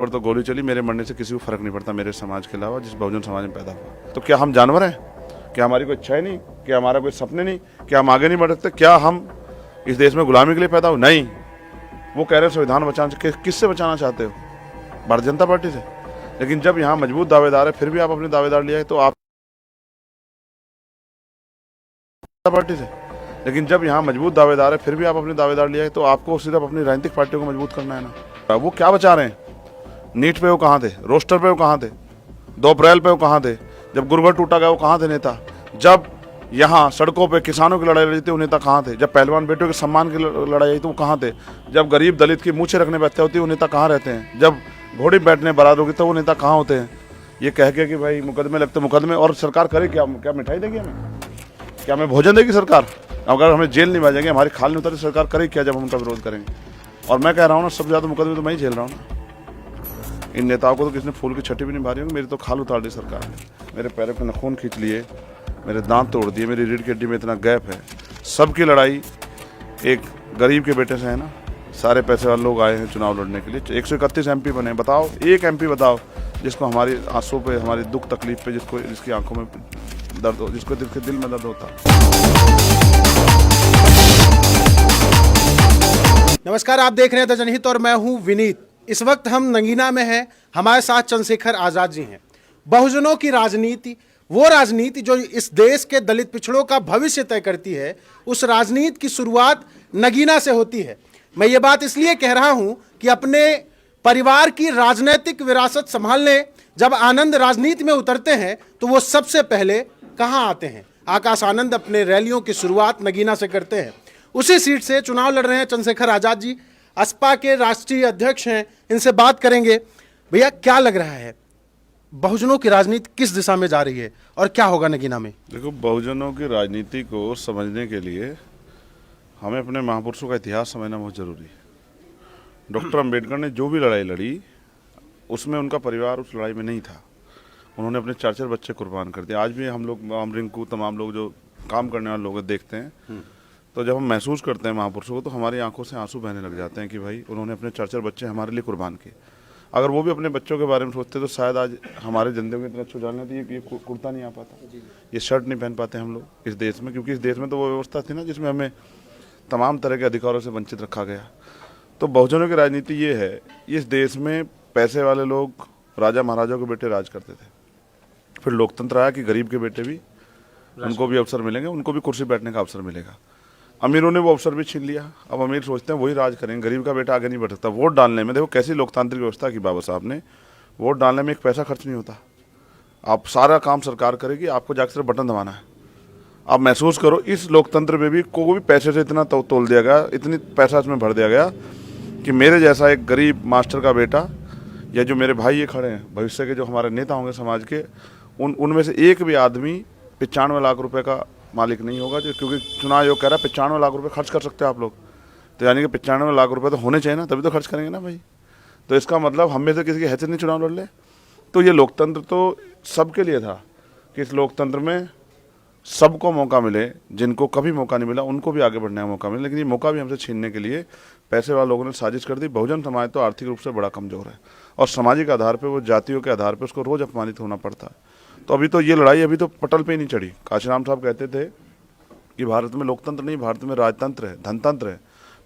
और तो गोली चली, मेरे मरने से किसी को फर्क नहीं पड़ता मेरे समाज के अलावा, जिस बहुजन समाज में पैदा हुआ। तो क्या हम जानवर हैं? क्या हमारी कोई इच्छाएं नहीं? क्या हमारा कोई सपने नहीं? क्या हम आगे नहीं बढ़ सकते? क्या हम इस देश में गुलामी के लिए पैदा हो? नहीं। वो कह रहे संविधान बचाना, किससे बचाना चाहते हो? भारतीय जनता पार्टी से। लेकिन जब यहाँ मजबूत दावेदार है फिर भी आप अपने दावेदार लिया है, तो आप पार्टी से। लेकिन जब यहाँ मजबूत दावेदार है फिर भी आप अपने दावेदार लिया है, तो आपको सिर्फ अपनी राजनीतिक पार्टियों को मजबूत करना है ना। वो क्या बचा रहे हैं? नीट पे वो कहाँ थे? रोस्टर पे वो कहाँ थे? 2 अप्रैल पे वो कहाँ थे? जब गुरुवर टूटा गया वो कहाँ थे नेता? जब यहाँ सड़कों पे किसानों की लड़ाई लड़ी थी वो नेता कहाँ थे? जब पहलवान बेटियों के सम्मान की लड़ाई आई तो वो कहाँ थे? जब गरीब दलित की मूछें रखने बैठते होती वो नेता कहाँ रहते हैं? जब घोड़ी बैठने बारात होगी तो वो नेता कहाँ होते हैं? ये कह के कि भाई मुकदमे लगते मुकदमे, और सरकार करे क्या? क्या मिठाई देगी हमें? क्या हमें भोजन देगी सरकार? अगर हमें जेल नहीं भेजेंगे, हमारी खाल नहीं उतरी, सरकार करे क्या जब हम उनका विरोध करेंगे? और मैं कह रहा हूँ ना, सबसे ज़्यादा मुकदमे तो मैं ही झेल रहा हूँ ना। इन नेताओं को तो किसी ने फूल की छठी भी नहीं मारी होगी, मेरी तो खाल उतार दी सरकार ने। मेरे पैरों के नखून खींच लिए, मेरे दांत तोड़ दिए, मेरी रीढ़ की हड्डी में इतना गैप है। सबकी लड़ाई एक गरीब के बेटे से है ना। सारे पैसे वाले लोग आए हैं चुनाव लड़ने के लिए। 131 MP बने। बताओ, एक MP बताओ जिसको हमारी आंसू पे, हमारी दुख तकलीफ पे, जिसकी आंखों में दर्द हो, जिसको दिल में दर्द होता। नमस्कार, आप देख रहे हैं द जनहित और मैं हूं विनीत। इस वक्त हम नगीना में हैं। हमारे साथ चंद्रशेखर आजाद जी हैं। बहुजनों की राजनीति, वो राजनीति जो इस देश के दलित पिछड़ों का भविष्य तय करती है, उस राजनीति की शुरुआत नगीना से होती है। मैं ये बात इसलिए कह रहा हूं कि अपने परिवार की राजनीतिक विरासत संभालने जब आनंद राजनीति में उतरते हैं तो वो सबसे पहले कहाँ आते हैं? आकाश आनंद अपने रैलियों की शुरुआत नगीना से करते हैं। उसी सीट से चुनाव लड़ रहे हैं चंद्रशेखर आजाद जी, असपा के राष्ट्रीय अध्यक्ष हैं। इनसे बात करेंगे। भैया, क्या लग रहा है, बहुजनों की राजनीति किस दिशा में जा रही है और क्या होगा नगीना में? देखो, बहुजनों की राजनीति को समझने के लिए हमें अपने महापुरुषों का इतिहास समझना बहुत जरूरी है। डॉक्टर अंबेडकर ने जो भी लड़ाई लड़ी उसमें उनका परिवार उस लड़ाई में नहीं था। उन्होंने अपने 4 बच्चे कुर्बान कर दिए। आज भी हम लोग, रिंकू, तमाम लोग जो काम करने वाले लोग देखते हैं, तो जब हम महसूस करते हैं महापुरुषों को तो हमारी आंखों से आंसू बहने लग जाते हैं कि भाई उन्होंने अपने 4 बच्चे हमारे लिए कुर्बान किए। अगर वो भी अपने बच्चों के बारे में सोचते तो शायद आज हमारे जिंदगी में इतना छुजाने थी, ये कुर्ता नहीं आ पाता, ये शर्ट नहीं पहन पाते हम लोग इस देश में। क्योंकि इस देश में तो वो व्यवस्था थी ना जिसमें हमें तमाम तरह के अधिकारों से वंचित रखा गया। तो बहुजनों की राजनीति ये है, इस देश में पैसे वाले लोग, राजा महाराजाओं के बेटे राज करते थे। फिर लोकतंत्र आया कि गरीब के बेटे भी, उनको भी अवसर मिलेंगे, उनको भी कुर्सी बैठने का अवसर मिलेगा। अमीरों ने वो अवसर भी छीन लिया। अब अमीर सोचते हैं वही राज करेंगे, गरीब का बेटा आगे नहीं बढ़ सकता। वोट डालने में देखो कैसी लोकतांत्रिक व्यवस्था की बाबा साहब ने। वोट डालने में एक पैसा खर्च नहीं होता, आप सारा काम सरकार करेगी, आपको जाकर सिर्फ बटन दबाना है। आप महसूस करो, इस लोकतंत्र में भी को भी पैसे से इतना तोल दिया गया, इतनी पैसा इसमें भर दिया गया कि मेरे जैसा एक गरीब मास्टर का बेटा, या जो मेरे भाई ये खड़े हैं भविष्य के जो हमारे नेता होंगे समाज के, उनमें से एक भी आदमी 95 लाख रुपए का मालिक नहीं होगा। जो क्योंकि चुनाव आयोग कह रहा है 95 लाख रुपए खर्च कर सकते हैं आप लोग, तो यानी कि 95 लाख रुपए तो होने चाहिए ना, तभी तो खर्च करेंगे ना भाई। तो इसका मतलब हम में से किसी की हैसियत नहीं चुनाव लड़ ले। तो ये लोकतंत्र तो सबके लिए था कि इस लोकतंत्र में सबको मौका मिले, जिनको कभी मौका नहीं मिला उनको भी आगे बढ़ने का मौका मिले। लेकिन ये मौका भी हमसे छीनने के लिए पैसे वाले लोगों ने साजिश कर दी। बहुजन समाज तो आर्थिक रूप से बड़ा कमजोर है और सामाजिक आधार पर, वो जातियों के आधार पर उसको रोज अपमानित होना पड़ता है। तो अभी तो ये लड़ाई अभी तो पटल पे ही नहीं चढ़ी। काशीराम साहब कहते थे कि भारत में लोकतंत्र नहीं, भारत में राजतंत्र है, धनतंत्र है।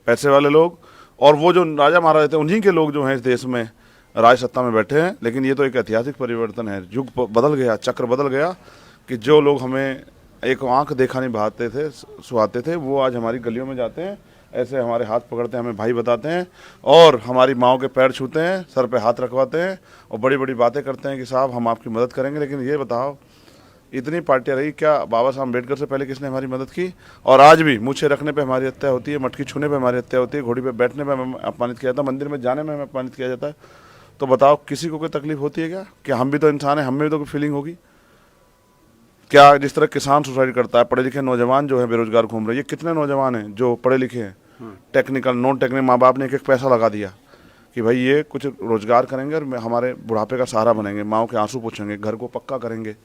पैसे वाले लोग और वो जो राजा महाराजा थे उन्हीं के लोग जो हैं इस देश में राज सत्ता में बैठे हैं। लेकिन ये तो एक ऐतिहासिक परिवर्तन है, युग बदल गया, चक्र बदल गया कि जो लोग हमें एक आंख देखा नहीं बहाते थे, सुहाते थे, वो आज हमारी गलियों में जाते हैं, ऐसे हमारे हाथ पकड़ते हैं, हमें भाई बताते हैं और हमारी माओ के पैर छूते हैं, सर पे हाथ रखवाते हैं और बड़ी बड़ी बातें करते हैं कि साहब हम आपकी मदद करेंगे। लेकिन ये बताओ, इतनी पार्टियां रही, क्या बाबा साहब अम्बेडकर से पहले किसने हमारी मदद की? और आज भी मूछे रखने पे हमारी हत्या होती है, मटकी छूने पे हमारी हत्या होती है, घोड़ी पे बैठने पे हमें अपमानित किया जाता है, मंदिर में जाने में हमें अपमानित किया जाता है। तो बताओ, किसी को कोई तकलीफ होती है क्या? कि हम भी तो इंसान हैं, हमें भी तो कोई फीलिंग होगी क्या? जिस तरह किसान सुसाइड करता है, पढ़े लिखे नौजवान जो है बेरोजगार घूम रहे हैं, ये कितने नौजवान हैं जो पढ़े लिखे हैं, टेक्निकल नॉन टेक्निकल, माँ बाप ने एक पैसा लगा दिया कि भाई ये कुछ रोजगार करेंगे और हमारे बुढ़ापे का सहारा बनेंगे, माओ के आंसू पोंछेंगे, घर को पक्का करेंगे।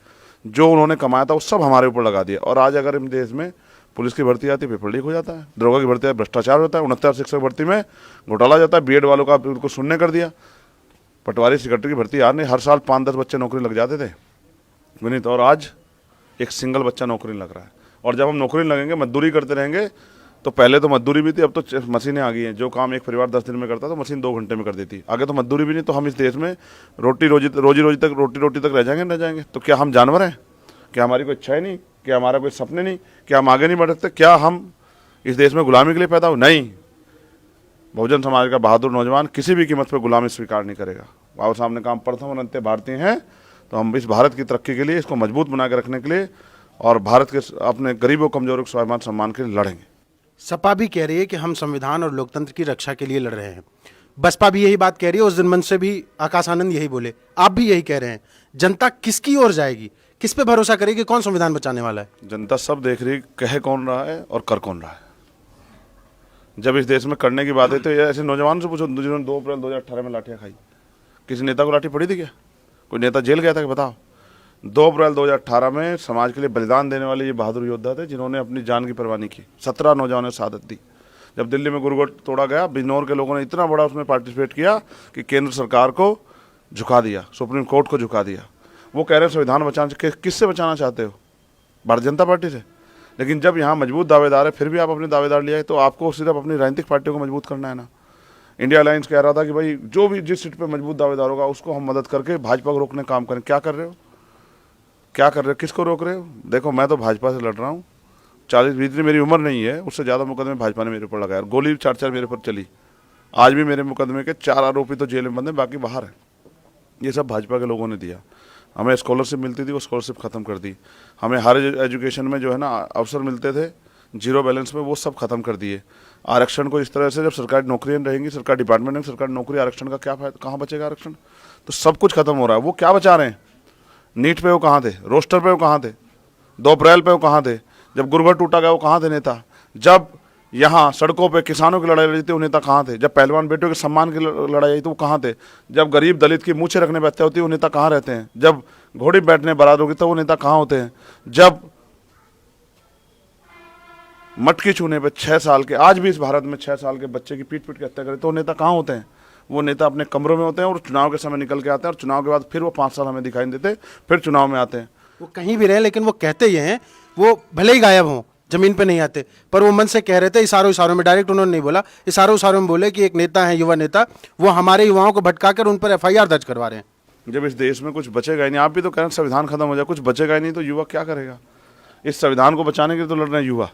जो उन्होंने कमाया था वो सब हमारे ऊपर लगा दिया। और आज अगर इन देश में पुलिस की भर्ती आती है, पेपर लीक हो जाता है, दरोगा की भर्ती है, भ्रष्टाचार होता है, 69 शिक्षक भर्ती में घोटाला जाता है, BEड वालों का बिल्कुल शून्य कर दिया। पटवारी सेक्रेटरी की भर्ती यार नहीं, हर साल 5-10 बच्चे नौकरी लग जाते थे विनीत, और आज एक सिंगल बच्चा नौकरी लग रहा है। और जब हम नौकरी लगेंगे, मजदूरी करते रहेंगे, तो पहले तो मजदूरी भी थी, अब तो मशीनें आ गई हैं। जो काम एक परिवार 10 दिन में करता तो मशीन 2 घंटे में कर देती। आगे तो मजदूरी भी नहीं, तो हम इस देश में रोजी रोटी तक रह जाएंगे। तो क्या हम जानवर हैं? क्या हमारी कोई इच्छा ही नहीं? क्या हमारा कोई सपने नहीं? क्या हम आगे नहीं बढ़ सकते? क्या हम इस देश में गुलामी के लिए पैदा हो? नहीं। बहुजन समाज का बहादुर नौजवान किसी भी कीमत पर गुलामी स्वीकार नहीं करेगा। बाबा साहब ने कहा प्रथम और अंत्य भारतीय हैं, तो हम इस भारत की तरक्की के लिए, इसको मजबूत बना के रखने के लिए और भारत के अपने गरीबों कमजोरों के स्वाभिमान सम्मान के लिए लड़ेंगे। सपा भी कह रही है कि हम संविधान और लोकतंत्र की रक्षा के लिए लड़ रहे हैं। बसपा भी यही बात कह रही है। उस दिन मंच से भी आकाश आनंद यही बोले, आप भी यही कह रहे हैं। जनता किसकी ओर जाएगी? किस पे भरोसा करेगी? कौन संविधान बचाने वाला है? जनता सब देख रही, कह कौन रहा है और कर कौन रहा है। जब इस देश में करने की बात है तो ये ऐसे नौजवान से पूछो जिन्होंने 2 अप्रैल 2018 में लाठियां खाई। किसी नेता को लाठी पड़ी थी क्या? कोई नेता जेल गया था कि बताओ? 2 अप्रैल 2018 में समाज के लिए बलिदान देने वाले ये बहादुर योद्धा थे जिन्होंने अपनी जान की परवाह नहीं की। 17 नौजवानों ने शहादत दी। जब दिल्ली में गुरुगढ़ तोड़ा गया, बिजनौर के लोगों ने इतना बड़ा उसमें पार्टिसिपेट किया कि केंद्र सरकार को झुका दिया, सुप्रीम कोर्ट को झुका दिया। वो कह रहे हैं संविधान बचाने, किससे बचाना चाहते हो? भारतीय जनता पार्टी से। लेकिन जब यहाँ मजबूत दावेदार है, फिर भी आप अपने दावेदार लिया है, तो आपको सिर्फ अपनी राजनीतिक पार्टियों को मजबूत करना है ना। इंडिया अलायंस कह रहा था कि भाई जो भी जिस सीट पे मजबूत दावेदार होगा उसको हम मदद करके भाजपा को रोकने का काम करें। क्या कर रहे हो? क्या कर रहे हो? किसको रोक रहे हो? देखो, मैं तो भाजपा से लड़ रहा हूँ। 40 मेरी उम्र नहीं है, उससे ज़्यादा मुकदमे भाजपा ने मेरे ऊपर लगाया। गोली 4 मेरे पर चली। आज भी मेरे मुकदमे के 4 आरोपी तो जेल में बंद हैं, बाकी बाहर हैं। ये सब भाजपा के लोगों ने दिया। हमें स्कॉलरशिप मिलती थी, वो स्कॉलरशिप ख़त्म कर दी। हमें हर एजुकेशन में जो है ना अवसर मिलते थे जीरो बैलेंस में, वो सब खत्म कर दिए। आरक्षण को इस तरह से, जब सरकारी नौकरियाँ रहेंगी, सरकारी डिपार्टमेंट में सरकारी नौकरी, आरक्षण का क्या फायदा? कहाँ बचेगा आरक्षण? तो सब कुछ खत्म हो रहा है। वो क्या बचा रहे हैं? नीट पे वो कहाँ थे? रोस्टर पे वो कहाँ थे? 2 अप्रैल पे वो कहाँ थे? जब गुरुगढ़ टूटा गया वो कहाँ थे नेता? जब यहाँ सड़कों पे किसानों की लड़ाई लड़ी थी वो नेता कहाँ थे? जब पहलवान बेटियों के सम्मान की लड़ाई आई तो वो कहाँ थे? जब गरीब दलित की मूछें रखने पे हत्या होती है वो नेता कहाँ रहते हैं? जब घोड़ी बैठने बारात होगी तो वो नेता कहाँ होते हैं? जब मटकी छूने पे 6 साल के, आज भी इस भारत में 6 साल के बच्चे की पीट के हत्या करे तो वो नेता कहाँ होते हैं? वो नेता अपने कमरों में होते हैं और चुनाव के समय निकल के आते हैं, और चुनाव के बाद फिर वो 5 साल हमें दिखाई नहीं देते, फिर चुनाव में आते हैं। वो कहीं भी रहे, लेकिन वो कहते ये हैं, वो भले ही गायब हों, जमीन पे नहीं आते, पर वो मन से कह रहे थे। इशारों में, डायरेक्ट उन्होंने नहीं बोला, इशारों में बोले कि एक नेता है, युवा नेता, वो हमारे युवाओं को भटका कर उन पर FIR दर्ज करवा रहे हैं। जब इस देश में कुछ बचेगा ही नहीं, आप भी तो कह रहे हैं संविधान खत्म हो जाए, कुछ बचेगा ही नहीं तो युवा क्या करेगा? इस संविधान को बचाने के लिए तो लड़ रहे हैं युवा।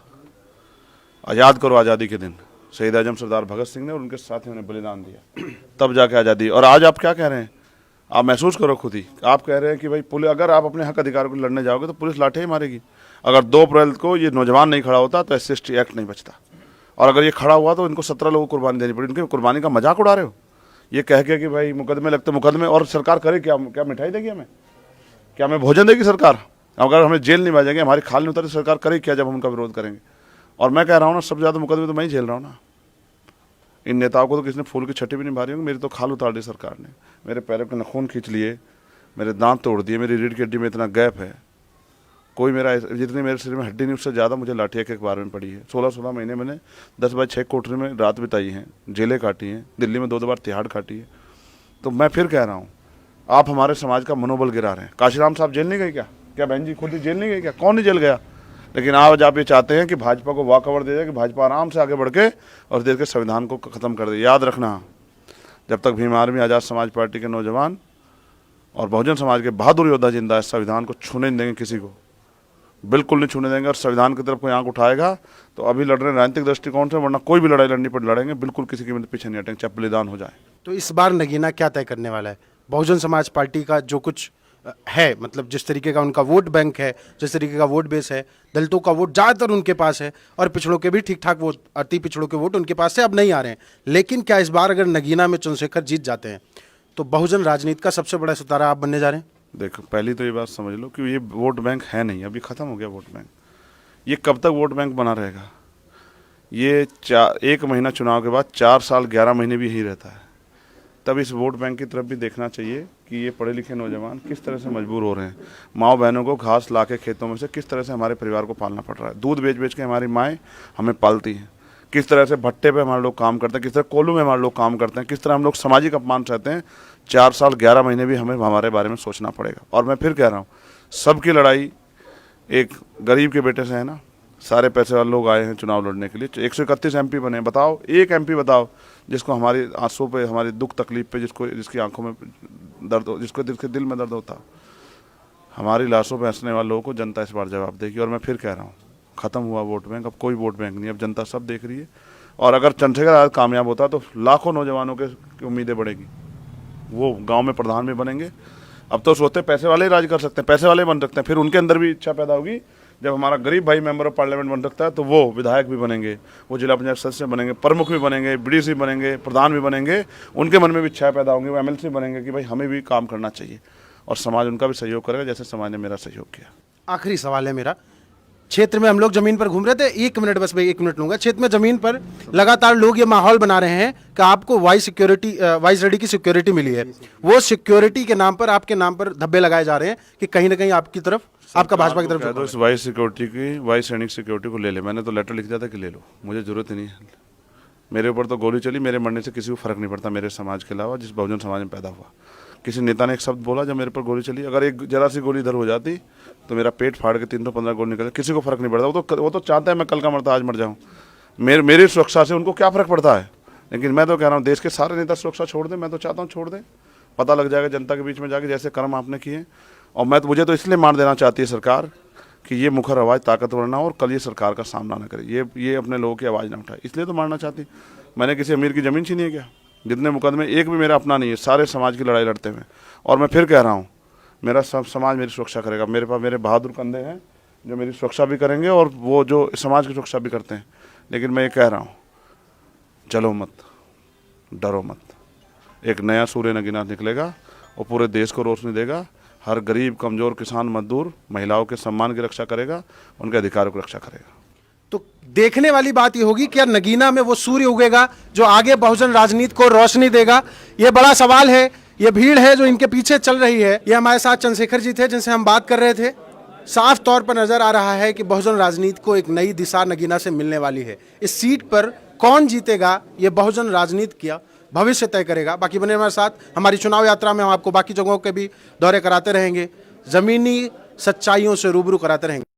आज़ाद करो आज़ादी के दिन शहीद आजम सरदार भगत सिंह ने और उनके साथियों ने बलिदान दिया, तब जाके आज़ादी। और आज आप क्या कह रहे हैं? आप महसूस करो खुद ही। आप कह रहे हैं कि भाई पुलिस, अगर आप अपने हक अधिकार को लड़ने जाओगे तो पुलिस लाठियाँ ही मारेगी। अगर 2 अप्रैल को ये नौजवान नहीं खड़ा होता तो SC/ST एक्ट नहीं बचता, और अगर ये खड़ा हुआ तो इनको 17 लोगों को कुर्बानी देनी पड़ी। इनकी कुर्बानी का मजाक उड़ा रहे हो ये कह के कि भाई मुकदमे लगते, मुकदमे, और सरकार करे क्या? क्या मिठाई देगी हमें? क्या हमें भोजन देगी सरकार? अगर हमें जेल नहीं भेजेंगे, हमारी खाल नहीं उतरी, सरकार करे क्या जब हम उनका विरोध करेंगे? और मैं कह रहा हूँ ना, सबसे ज़्यादा मुकदमे तो मैं ही झेल रहा हूँ ना। इन नेताओं को तो किसी ने फूल की छठी भी नहीं मारी होगी। मेरी तो खाल उतार दी सरकार ने, मेरे पैरों के नाखून खींच लिए, मेरे दांत तोड़ दिए, मेरी रीढ़ की हड्डी में इतना गैप है, कोई मेरा जितनी मेरे शरीर में हड्डी नहीं उससे ज़्यादा मुझे लाठियाँ एक बार में पड़ी है। 16 महीने मैंने 10/6 कोठरी में रात बिताई हैं, जेलें काटी हैं, दिल्ली में 2 बार तिहाड़ काटी है। तो मैं फिर कह रहा हूँ, आप हमारे समाज का मनोबल गिरा रहे हैं। काशीराम साहब जेल नहीं गए क्या? क्या बहन जी खुद ही जेल नहीं गए क्या? कौन नहीं जेल गया? लेकिन आज आप ये चाहते हैं कि भाजपा को वॉकओवर दे दे, कि भाजपा आराम से आगे बढ़ के और देश के संविधान को ख़त्म कर दे। याद रखना, जब तक भीम आर्मी, आज़ाद समाज पार्टी के नौजवान और बहुजन समाज के बहादुर योद्धा जिंदा है, संविधान को छूने नहीं देंगे, किसी को बिल्कुल नहीं छूने देंगे। और संविधान की तरफ कोई आंख उठाएगा तो अभी लड़ रहे हैं राजनीतिक दृष्टिकोण से, वरना कोई भी लड़ाई लड़नी पड़े लड़ेंगे, बिल्कुल किसी की पीछे नहीं हटेंगे, चाहे बलिदान हो जाए। तो इस बार नगीना क्या तय करने वाला है? बहुजन समाज पार्टी का जो कुछ है, मतलब जिस तरीके का उनका वोट बैंक है, जिस तरीके का वोट बेस है, दलितों का वोट ज़्यादातर उनके पास है, और पिछड़ों के भी ठीक ठाक वोट, अति पिछड़ों के वोट उनके पास से अब नहीं आ रहे हैं। लेकिन क्या इस बार अगर नगीना में चंद्रशेखर जीत जाते हैं तो बहुजन राजनीति का सबसे बड़ा सितारा आप बनने जा रहे हैं? देखो, पहली तो ये बात समझ लो कि ये वोट बैंक है नहीं, अभी ख़त्म हो गया वोट बैंक। ये कब तक वोट बैंक बना रहेगा? ये 1 महीना चुनाव के बाद 4 साल 11 महीने भी यही रहता है। तब इस वोट बैंक की तरफ भी देखना चाहिए कि ये पढ़े लिखे नौजवान किस तरह से मजबूर हो रहे हैं। माँ बहनों को घास ला के खेतों में से किस तरह से हमारे परिवार को पालना पड़ रहा है। दूध बेच बेच के हमारी माएँ हमें पालती हैं। किस तरह से भट्टे पे हमारे लोग काम करते हैं, किस तरह कोल्हू में हमारे लोग काम करते हैं, किस तरह हम लोग सामाजिक अपमान सहते हैं। 4 साल 11 महीने भी हमें हमारे बारे में सोचना पड़ेगा। और मैं फिर कह रहा हूँ, सबकी लड़ाई एक गरीब के बेटे से है ना। सारे पैसे वाले लोग आए हैं चुनाव लड़ने के लिए, 131 MP बने। बताओ, एक MP बताओ जिसको हमारी आंसू पे, हमारी दुख तकलीफ पे, जिसकी आंखों में दर्द हो, जिसके दिल में दर्द होता। हमारी लाशों पे हंसने वाले लोगों को जनता इस बार जवाब देगी। और मैं फिर कह रहा हूँ, ख़त्म हुआ वोट बैंक, अब कोई वोट बैंक नहीं, अब जनता सब देख रही है। और अगर चंद्रशेखर आजाद कामयाब होता तो लाखों नौजवानों की उम्मीदें बढ़ेगी। वो गांव में प्रधान भी बनेंगे। अब तो सोचते पैसे वाले ही राज कर सकते हैं, पैसे वाले बन सकते हैं। फिर उनके अंदर भी इच्छा पैदा होगी, जब हमारा गरीब भाई मेंबर ऑफ पार्लियामेंट बन सकता है तो वो विधायक भी बनेंगे, वो जिला पंचायत सदस्य बनेंगे, प्रमुख भी बनेंगे, BDC बनेंगे, प्रधान भी बनेंगे। उनके मन में भी इच्छा पैदा होंगी, वो MLC बनेंगे कि भाई हमें भी काम करना चाहिए। और समाज उनका भी सहयोग करेगा जैसे समाज ने मेरा सहयोग किया। आखिरी सवाल है मेरा, क्षेत्र में हम लोग जमीन पर घूम रहे थे, 1 मिनट बस भाई, 1 मिनट लूंगा। क्षेत्र में जमीन पर लगातार लोग ये माहौल बना रहे हैं कि आपको वाइस रेडी की सिक्योरिटी मिली है। वो सिक्योरिटी के नाम पर, आपके नाम पर धब्बे लगाए जा रहे हैं कि कहीं ना कहीं आपकी तरफ, आपका भाजपा की तरफ तो इस वाइस सैनिक सिक्योरिटी को ले ले। मैंने तो लेटर लिख दिया था कि ले लो, मुझे जरूरत ही नहीं है। मेरे ऊपर तो गोली चली, मेरे मरने से किसी को फर्क नहीं पड़ता, मेरे समाज के अलावा, जिस बहुजन समाज में पैदा हुआ। किसी नेता ने एक शब्द बोला जब मेरे पर गोली चली, अगर एक जरा सी गोली इधर हो जाती तो मेरा पेट फाड़ के 315 गोली निकल, किसी को फर्क नहीं पड़ता। वो तो चाहता है मैं कल का मरता आज मर जाऊँ। मेरी सुरक्षा से उनको क्या फर्क पड़ता है। लेकिन मैं तो कह रहा हूँ, देश के सारे नेता सुरक्षा छोड़ दें, मैं तो चाहता हूँ छोड़ दें। पता लग जाएगा जनता के बीच में जाके जैसे कर्म आपने किए। और मुझे तो इसलिए मार देना चाहती है सरकार कि ये मुखर आवाज़ ताकतवर ना हो और कल ये सरकार का सामना ना करे, ये अपने लोगों की आवाज़ ना उठाए, इसलिए तो मारना चाहती। मैंने किसी अमीर की ज़मीन छीनी है क्या? जितने मुकदमे, एक भी मेरा अपना नहीं है, सारे समाज की लड़ाई लड़ते हुए। और मैं फिर कह रहा हूँ, मेरा सब समाज मेरी सुरक्षा करेगा। मेरे पास मेरे बहादुर कंधे हैं जो मेरी सुरक्षा भी करेंगे और वो जो समाज की सुरक्षा भी करते हैं। लेकिन मैं ये कह रहा हूँ, चलो मत, डरो मत। एक नया सूर्य नगीना निकलेगा और पूरे देश को रोशनी देगा। हर गरीब, कमज़ोर, किसान, मजदूर, महिलाओं के सम्मान की रक्षा करेगा, उनके अधिकारों की रक्षा करेगा। तो देखने वाली बात ये होगी, क्या नगीना में वो सूर्य उगेगा जो आगे बहुजन राजनीति को रोशनी देगा? ये बड़ा सवाल है। ये भीड़ है जो इनके पीछे चल रही है। ये हमारे साथ चंद्रशेखर जी थे जिनसे हम बात कर रहे थे। साफ तौर पर नजर आ रहा है कि बहुजन राजनीति को एक नई दिशा नगीना से मिलने वाली है। इस सीट पर कौन जीतेगा, ये बहुजन राजनीति का भविष्य तय करेगा। बाकी बने हमारे साथ, हमारी चुनाव यात्रा में हम आपको बाकी जगहों के भी दौरे कराते रहेंगे, जमीनी सच्चाइयों से रूबरू कराते रहेंगे।